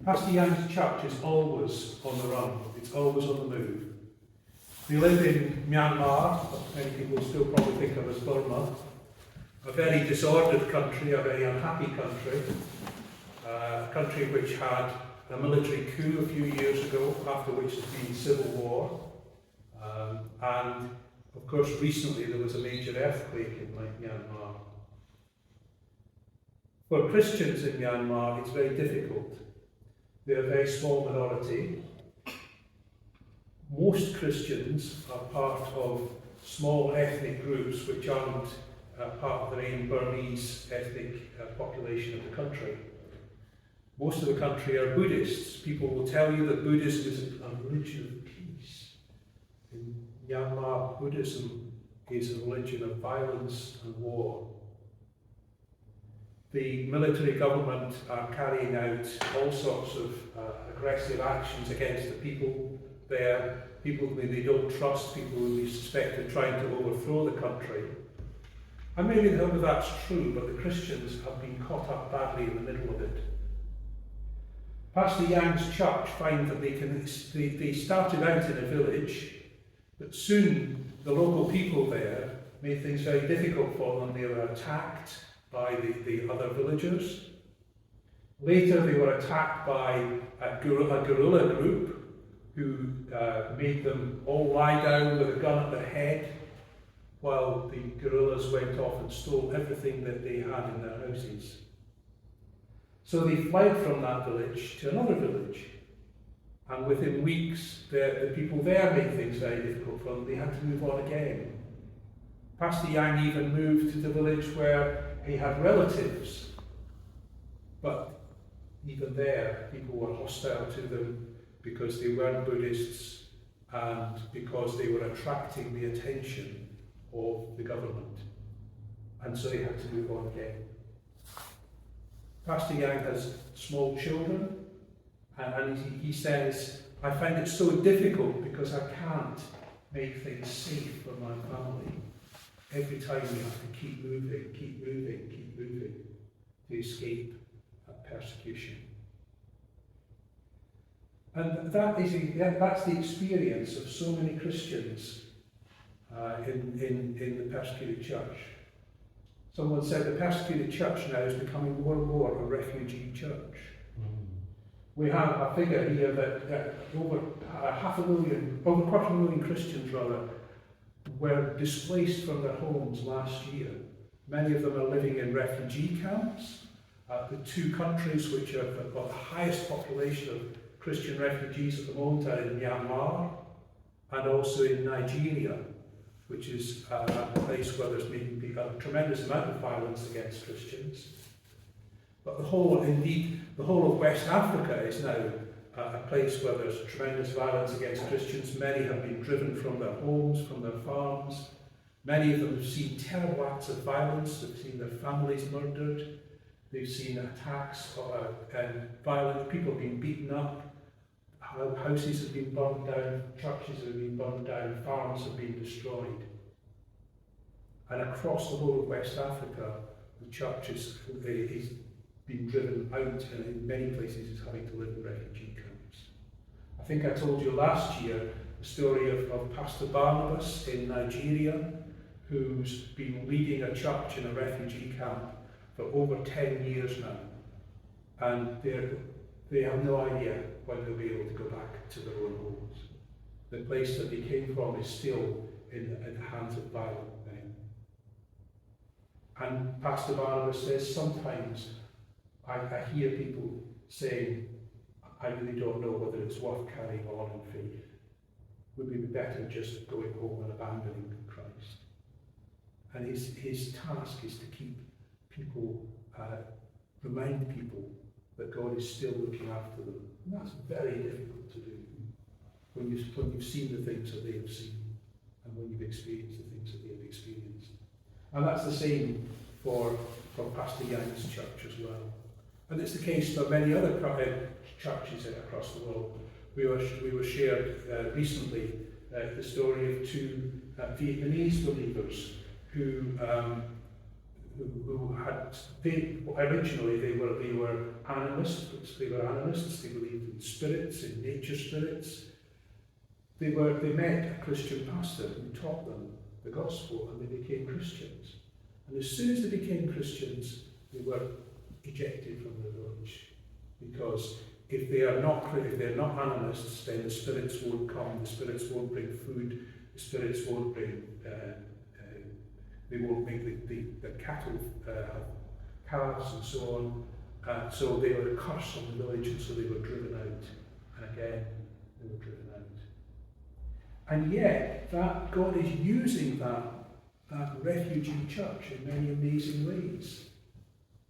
Pastor Yang's church is always on the run, it's always on the move. They live in Myanmar, what many people still probably think of as Burma, a very disordered country, a very unhappy country, a country which had a military coup a few years ago, after which there's been civil war. And of course recently there was a major earthquake in Myanmar. For Christians in Myanmar it's very difficult. They're a very small minority. Most Christians are part of small ethnic groups which aren't part of the main Burmese ethnic population of the country. Most of the country are Buddhists. People will tell you that Buddhism is a religion of peace. In Myanmar, Buddhism is a religion of violence and war. The military government are carrying out all sorts of aggressive actions against the people there, people who they don't trust, people who they suspect are trying to overthrow the country. And maybe none of that's true, but the Christians have been caught up badly in the middle of it. Pastor Yang's church find that they started out in a village, but soon the local people there made things very difficult for them. They were attacked by the other villagers. Later they were attacked by a guerrilla group who made them all lie down with a gun at their head while the guerrillas went off and stole everything that they had in their houses. So they fled from that village to another village, and within weeks the people there made things very difficult for them. They had to move on again. Pastor Yang even moved to the village where he had relatives, but even there people were hostile to them because they weren't Buddhists and because they were attracting the attention of the government, and so they had to move on again. Pastor Yang has small children, and he says, I find it so difficult because I can't make things safe for my family. Every time we have to keep moving to escape persecution. And that's the experience of so many Christians in the persecuted church. Someone said the persecuted church now is becoming more and more a refugee church. We have a figure here that over 250,000 Christians were displaced from their homes last year. Many of them are living in refugee camps. The two countries which have got the highest population of Christian refugees at the moment are in Myanmar and also in Nigeria, which is a place where there's been a tremendous amount of violence against Christians. But the whole of West Africa is now a place where there's tremendous violence against Christians. Many have been driven from their homes, from their farms. Many of them have seen terrible acts of violence. They've seen their families murdered. They've seen attacks and violent people being beaten up. Houses have been burned down, churches have been burned down, farms have been destroyed. And across the whole of West Africa, the church is being driven out, and in many places is having to live in refugee camps. I think I told you last year the story of Pastor Barnabas in Nigeria, who's been leading a church in a refugee camp for over 10 years now. And they have no idea when they'll be able to go back to their own homes. The place that they came from is still in the hands of violent men. And Pastor Barnabas says, sometimes I hear people saying, I really don't know whether it's worth carrying on in faith. Would it be better just going home and abandoning Christ? And his task is to keep people, remind people that God is still looking after them. And that's very difficult to do when you've seen the things that they have seen and when you've experienced the things that they have experienced. And that's the same for Pastor Yang's church as well. And it's the case for many other churches across the world. We were shared recently the story of two Vietnamese believers who who had, originally they were animists. They were animists. They believed in spirits, in nature spirits. They met a Christian pastor who taught them the gospel, and they became Christians. And as soon as they became Christians, they were ejected from the village, because if they're not animists, then the spirits won't come. The spirits won't bring food. The spirits won't bring. They won't make the cattle have calves and so on. So they were cursed on the village, and so they were driven out. And again, they were driven out. And yet, that God is using that refugee church in many amazing ways.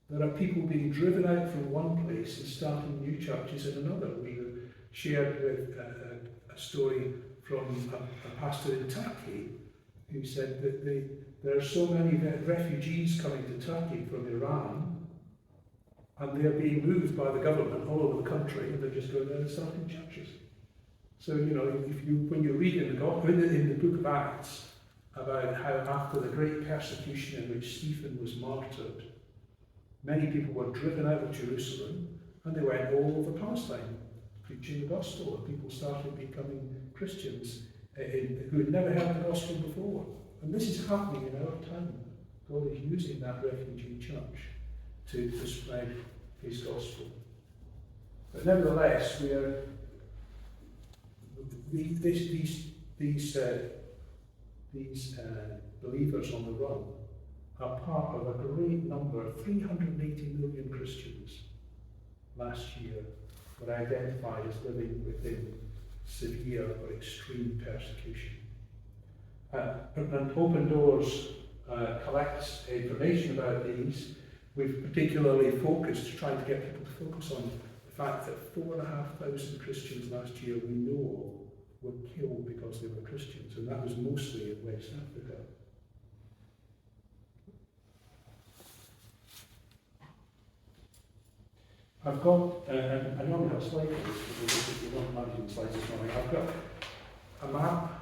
There are people being driven out from one place and starting new churches in another. We shared with a story from a pastor in Turkey who said that there are so many refugees coming to Turkey from Iran, and they're being moved by the government all over the country, and they're just going there and starting churches. So, when you read in the book of Acts about how after the great persecution in which Stephen was martyred, many people were driven out of Jerusalem, and they went all over Palestine preaching the gospel, and people started becoming Christians who had never heard the gospel before. And this is happening in our time. God is using that refugee church to spread his gospel. But nevertheless, these believers on the run are part of a great number. 380 million Christians last year were identified as living within severe or extreme persecution. And Open Doors collects information about these. We've particularly focused, trying to get people to focus on the fact that 4,500 Christians last year we know were killed because they were Christians, and that was mostly in West Africa. I've got, I normally have a slide for this, because you're not managing slides this morning. I've got a map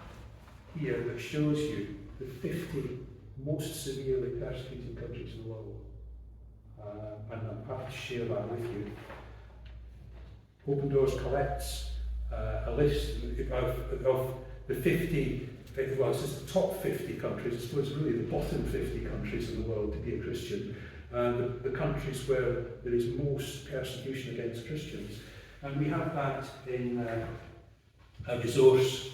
here that shows you the 50 most severely persecuted countries in the world. And I'm happy to share that with you. Open Doors collects a list of the 50, well, it's just the top 50 countries, I suppose really the bottom 50 countries in the world to be a Christian, and the countries where there is most persecution against Christians. And we have that in a resource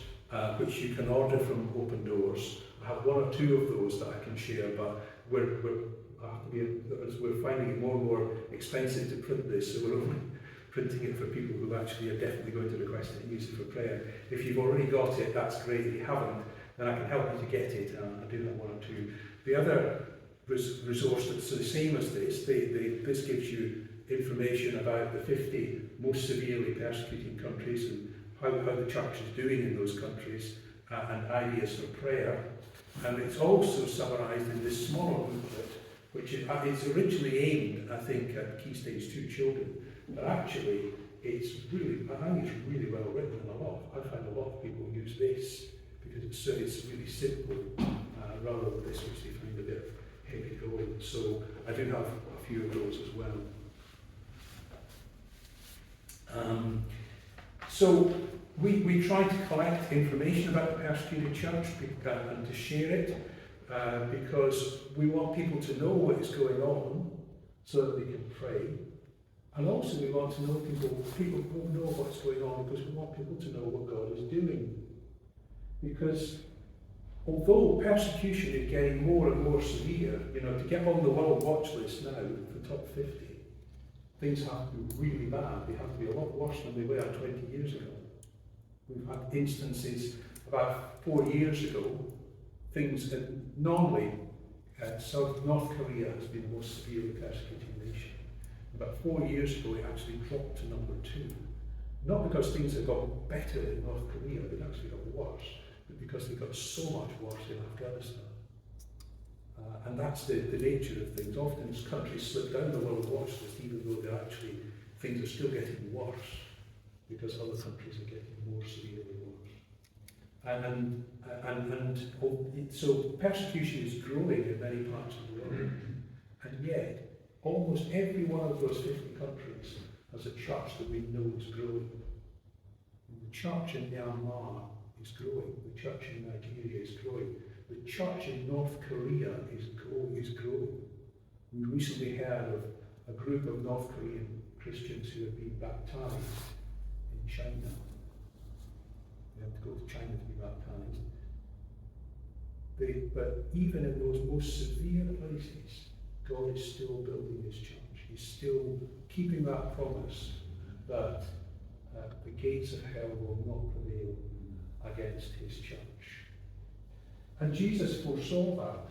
which you can order from Open Doors. I have one or two of those that I can share, but we're finding it more and more expensive to print this, so we're only printing it for people who actually are definitely going to request it and use it for prayer. If you've already got it, that's great. If you haven't, then I can help you to get it. I do have one or two. The other resource that's the same as this, this gives you information about the 50 most severely persecuting countries and how the church is doing in those countries, and ideas for prayer. And it's also summarised in this smaller booklet, which is originally aimed, I think, at Key Stage 2 children. But actually, I think it's really well written, and I find a lot of people use this because it's really simple, rather than this, which they find a bit heavy going. So I do have a few of those as well. So we try to collect information about the persecuted church and to share it, because we want people to know what is going on so that they can pray. And also we want to know people who know what's going on, because we want people to know what God is doing. Because although persecution is getting more and more severe, to get on the world watch list now, the top 50, things have to be really bad. They have to be a lot worse than they were 20 years ago. We've had instances about 4 years ago, things that normally North Korea has been the most severely persecuted nation. About 4 years ago, it actually dropped to number 2. Not because things have gotten better in North Korea, they've actually got worse, but because they got so much worse in Afghanistan. And that's the nature of things. Often countries slip down the world watch list, even though things are still getting worse, because other countries are getting more severely worse. So persecution is growing in many parts of the world. And yet, almost every one of those 50 countries has a church that we know is growing. And the church in Myanmar is growing. The church in Nigeria is growing. The church in North Korea is growing. We recently heard of a group of North Korean Christians who have been baptized in China. They have to go to China to be baptized. But even in those most severe places, God is still building his church. He's still keeping that promise that the gates of hell will not prevail against his church. And Jesus foresaw that.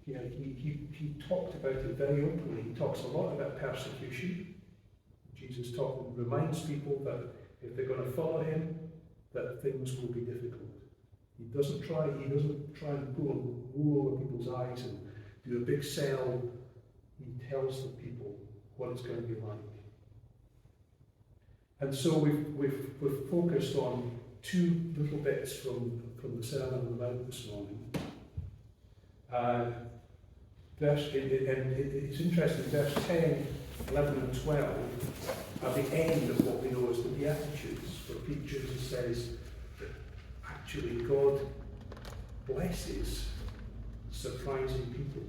You know, he talked about it very openly. He talks a lot about persecution. Jesus reminds people that if they're going to follow him, that things will be difficult. He doesn't try and pull wool over people's eyes and do a big sell. He tells the people what it's going to be like. And so we've focused on two little bits from the Sermon on the Mount this morning. It's interesting, verse 10, 11 and 12 are the end of what we know as the Beatitudes, where Jesus says that actually God blesses surprising people.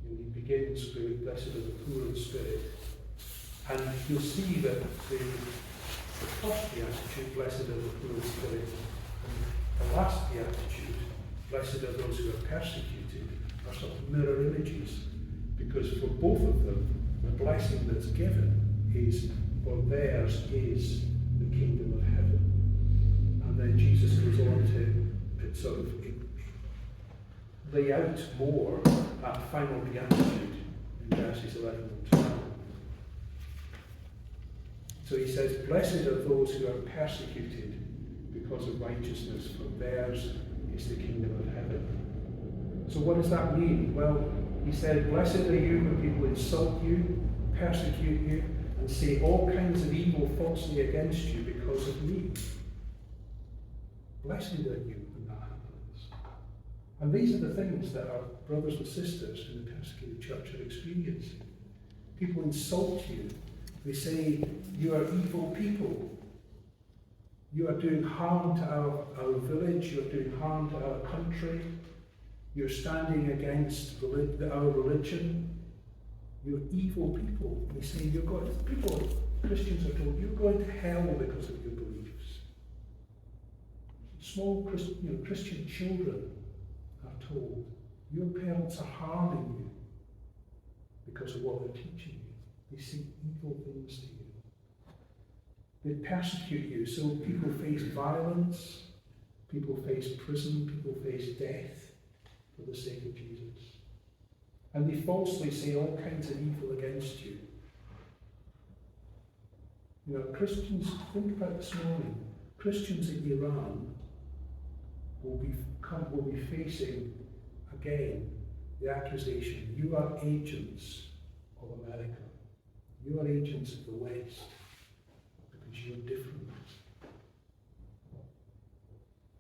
You know, he begins with blessed are the poor in spirit. And you'll see that the first beatitude, blessed are the poor in spirit, and the last beatitude, blessed are those who are persecuted, are sort of mirror images. Because for both of them, the blessing that's given is, for theirs is the kingdom of heaven. And then Jesus goes on to sort of lay out more that final beatitude in verses 11 and 12. So he says, blessed are those who are persecuted because of righteousness, for theirs is the kingdom of heaven. So what does that mean? Well, he said, blessed are you when people insult you, persecute you, and say all kinds of evil falsely against you because of me. Blessed are you when that happens. And these are the things that our brothers and sisters in the persecuted church are experiencing. People insult you. They say, you are evil people. You are doing harm to our village. You are doing harm to our country. You're standing against our religion. You're evil people. They say, Christians are told, you're going to hell because of your beliefs. Small Christian children are told, your parents are harming you because of what they're teaching you. They say evil things to you. They persecute you, so people face violence, people face prison, people face death for the sake of Jesus. And they falsely say all kinds of evil against you. You know, Christians, think about this morning, Christians in Iran will be facing again the accusation, you are agents of America. You are agents of the West because you're different.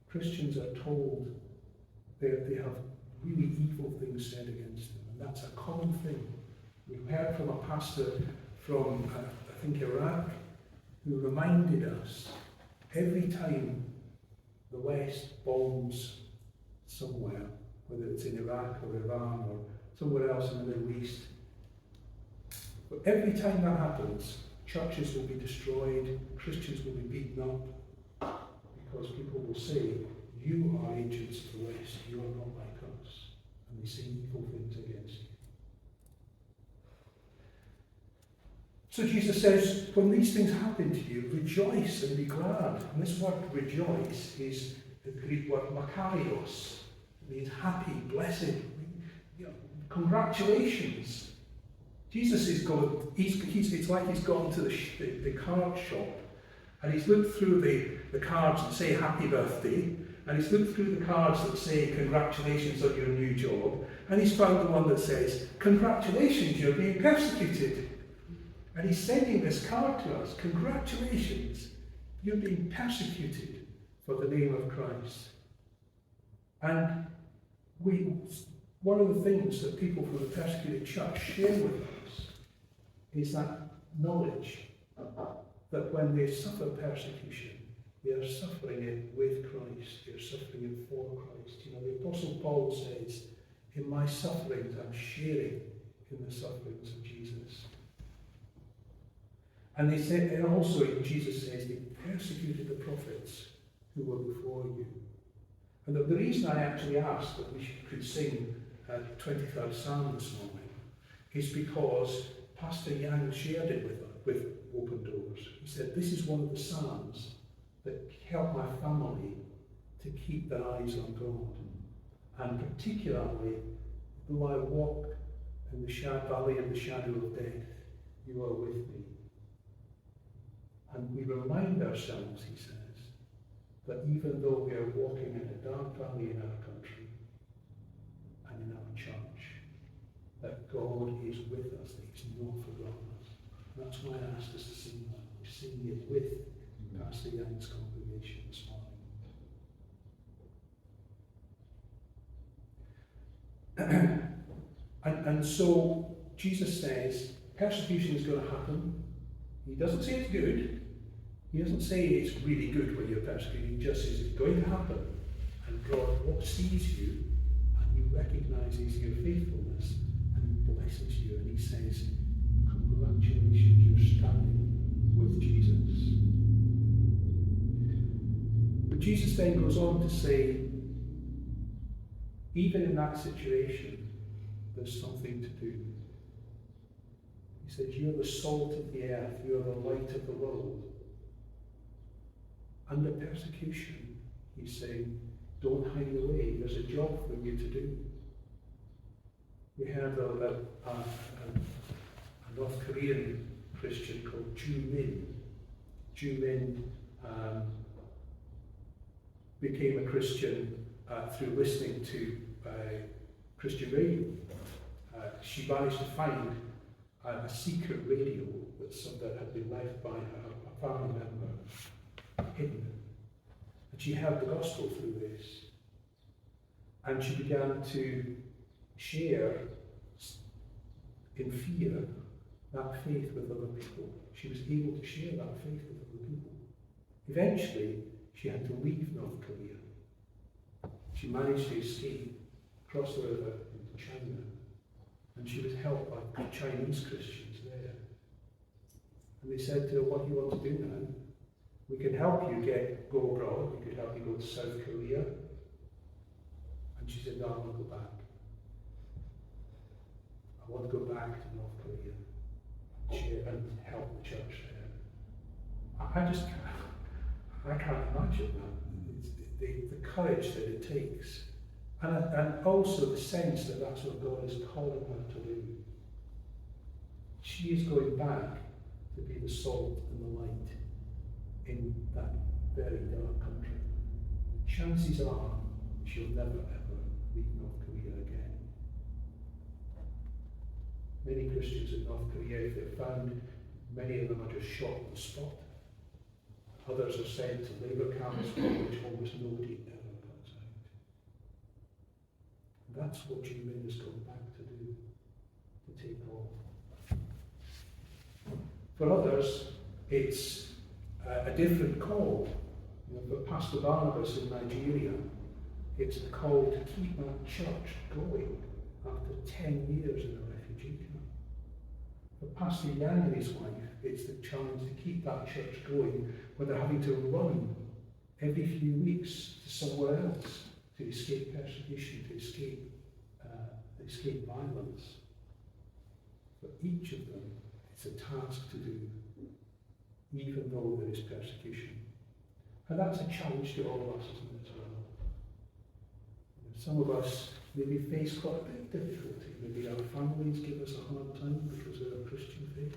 Christians are told they have really evil things said against them, and that's a common thing. We've heard from a pastor from, I think, Iraq, who reminded us every time the West bombs somewhere, whether it's in Iraq or Iran or somewhere else in the Middle East, but every time that happens, churches will be destroyed, Christians will be beaten up, because people will say, you are agents of the West, you are not like us. And they say evil things against you. So Jesus says, when these things happen to you, rejoice and be glad. And this word rejoice is the Greek word makarios. It means happy, blessed. Congratulations. Jesus is going, it's like he's gone to the card shop and he's looked through the cards that say happy birthday, and he's looked through the cards that say congratulations on your new job, and he's found the one that says congratulations, you're being persecuted. And he's sending this card to us, congratulations, you're being persecuted for the name of Christ. And one of the things that people from the persecuted church share with us is that knowledge that when they suffer persecution, they are suffering it with Christ, they are suffering it for Christ. You know, the Apostle Paul says, in my sufferings, I'm sharing in the sufferings of Jesus. And they said, and also Jesus says, they persecuted the prophets who were before you. And the reason I actually asked that we could sing 23rd Psalm this morning is because Pastor Yang shared it with Open Doors. He said, this is one of the psalms that help my family to keep their eyes on God. And particularly, though I walk in the valley of the shadow of death, you are with me. And we remind ourselves, he says, that even though we are walking in a dark valley in our country and in our church, that God is with us, that he's not forgotten us. And that's why I asked us to sing that. We're singing it with Pastor Young's congregation this morning. And so Jesus says persecution is going to happen. He doesn't say it's good. He doesn't say it's really good when you're persecuted. He just says it's going to happen. And God sees you and he recognizes your faithfulness and he blesses you. And he says, congratulations, you're standing with Jesus. But Jesus then goes on to say, even in that situation, there's something to do. He says, you're the salt of the earth, you're the light of the world. Under persecution, he's saying, don't hide away, there's a job for you to do. We heard a North Korean Christian called Ju Min. Ju Min became a Christian through listening to Christian radio. She managed to find a secret radio that had been left by a family member hidden. And she heard the gospel through this. And she began to share in fear that faith with other people. She was able to share that faith with other people. Eventually, she had to leave North Korea. She managed to escape, cross the river into China, and she was helped by Chinese Christians there. And they said to her, what do you want to do now? We can help you go abroad, we could help you go to South Korea. And she said, no, I want to go back. I want to go back to North Korea and share and help the church there. I can't imagine that. The courage that it takes. And also the sense that that's what God is calling her to do. She is going back to be the salt and the light in that very dark country. The chances are she'll never ever leave North Korea again. Many Christians in North Korea, if they're found, many of them are just shot on the spot. Others are sent to labour camps from which almost nobody ever comes out. That's what Ju Min has gone back to do, to take off. For others, it's a different call. For Pastor Barnabas in Nigeria, it's a call to keep that church going after 10 years in a refugee camp. For Pastor Yang and his wife, it's the challenge to keep that church going when they're having to run every few weeks to somewhere else to escape persecution, to escape violence. For each of them, it's a task to do, even though there is persecution. And that's a challenge to all of us, isn't it, as well? Some of us maybe face quite a bit of difficulty. Maybe our families give us a hard time because of our Christian faith.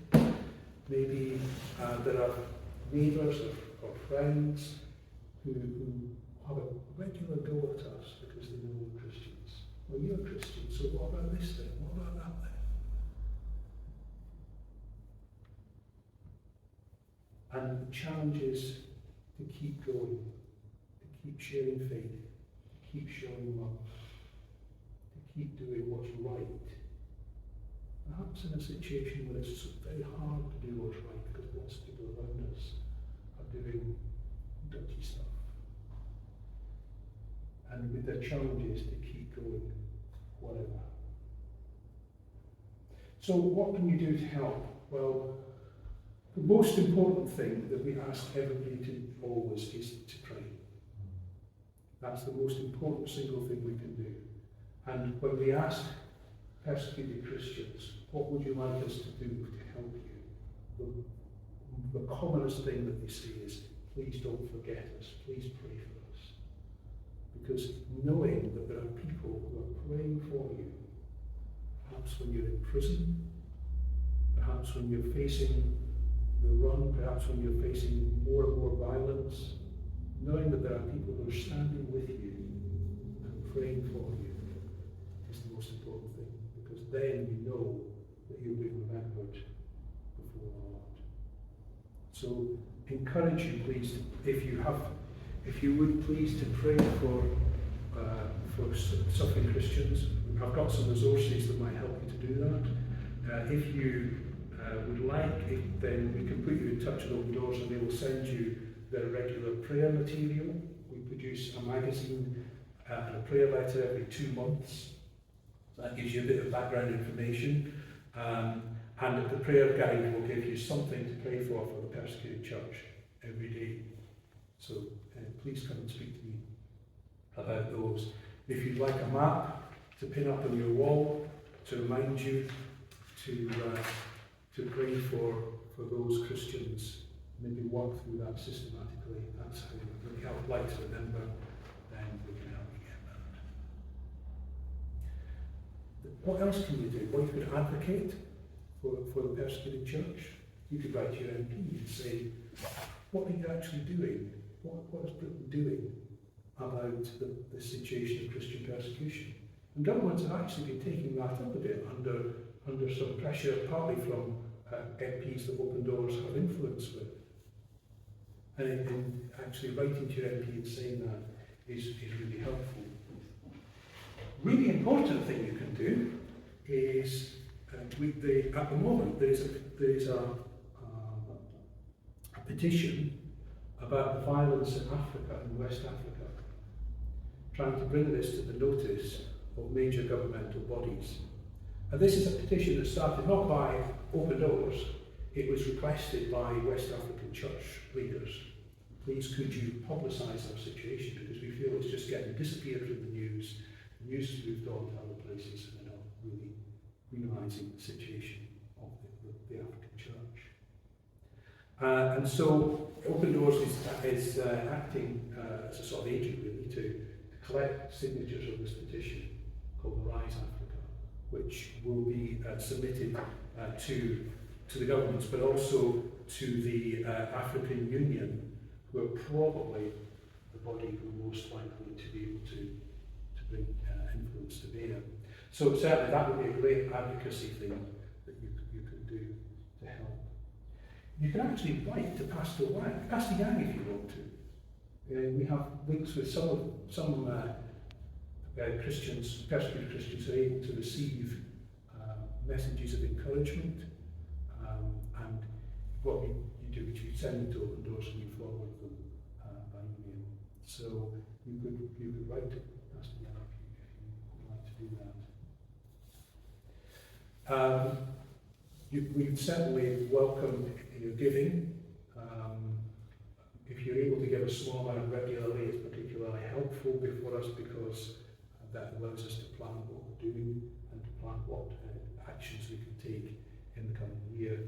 Maybe there are neighbours or friends who have a regular go at us because they know we're Christians. Well, you're a Christian, so what about this then? What about that then? And the challenge is to keep going, to keep sharing faith, to keep showing love, to keep doing what's right. Perhaps in a situation where it's very hard to do what's right because lots of people around us are doing dodgy stuff. And with the challenge is to keep going, whatever. So what can you do to help? Well, the most important thing that we ask everybody to always is to pray. That's the most important single thing we can do. And when we ask persecuted Christians, what would you like us to do to help you? The commonest thing that they say is, please don't forget us, please pray for us. Because knowing that there are people who are praying for you, perhaps when you're in prison, perhaps when you're facing the run, perhaps when you're facing more and more violence, knowing that there are people who are standing with you and praying for you is the most important thing, because then you know that you're being remembered before the Lord. So encourage you, please, if you would please to pray for suffering Christians. I've got some resources that might help you to do that. If you would like, then we can put you in touch with Open Doors and they will send you their regular prayer material. We produce a magazine and a prayer letter every 2 months. That gives you a bit of background information. And the prayer guide will give you something to pray for the persecuted church every day. So please come and speak to me about those. If you'd like a map to pin up on your wall to remind you to pray for those Christians, maybe work through that systematically. That's how we help like to remember, then we can help you get that. What else can you do? Well, you could advocate for the persecuted church. You could write to your MP and say, what are you actually doing? What is Britain doing about the situation of Christian persecution? And governments have actually been taking that up a bit under some pressure, partly from MPs that Open Doors have influence with. And actually writing to your MP and saying that is really helpful. Really important thing you can do is, at the moment there is a petition about the violence in Africa, in West Africa, trying to bring this to the notice of major governmental bodies. And this is a petition that started not by Open Doors, it was requested by West African church leaders. Please could you publicise our situation, because we feel it's just getting disappeared from the news. The news has moved on to other places and they're not really realising the situation of the African church. And so Open Doors is acting as a sort of agent really to collect signatures of this petition called the Rise Africa, which will be submitted to the governments, but also to the African Union, who are probably the body who are most likely to be able to bring influence to bear. So certainly that would be a great advocacy thing that you could do to help. You can actually write to Pastor Yang if you want to. We have links with some Christians, persecuted Christians, who are able to receive messages of encouragement, and what you do is you send them to Open Doors and you forward them by email. So you could write to Pastor Yang if you would like to do that. We certainly welcome your giving. If you're able to give a small amount regularly, it's particularly helpful for us, because that allows us to plan what we're doing and to plan what actions we can take in the coming year.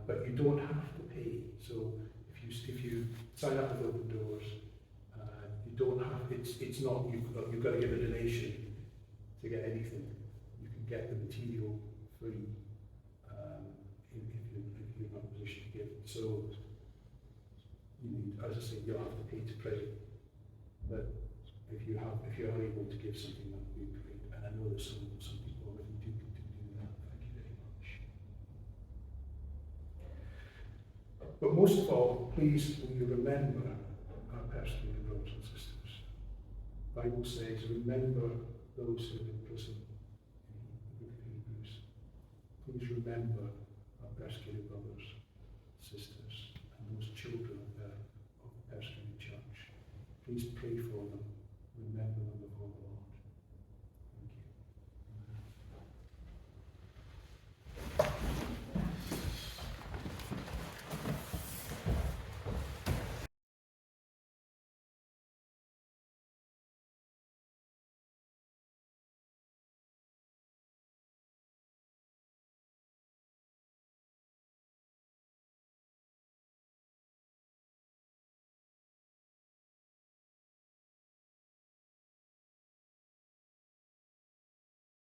But you don't have to pay. So if you sign up with Open Doors, you don't have. It's not you've got to give a donation to get anything. You can get the material free if you're not in a position to give. So as I say, you'll have to pay to pray. But if you're able to give something, that would be great. And I know that some people already do that. Thank you very much. But most of all, please, will you remember our persecuted brothers and sisters? The Bible says, remember those who are in prison in the book of Hebrews. Please remember our persecuted brothers, sisters, and those children of the persecuted church. Please pray for them.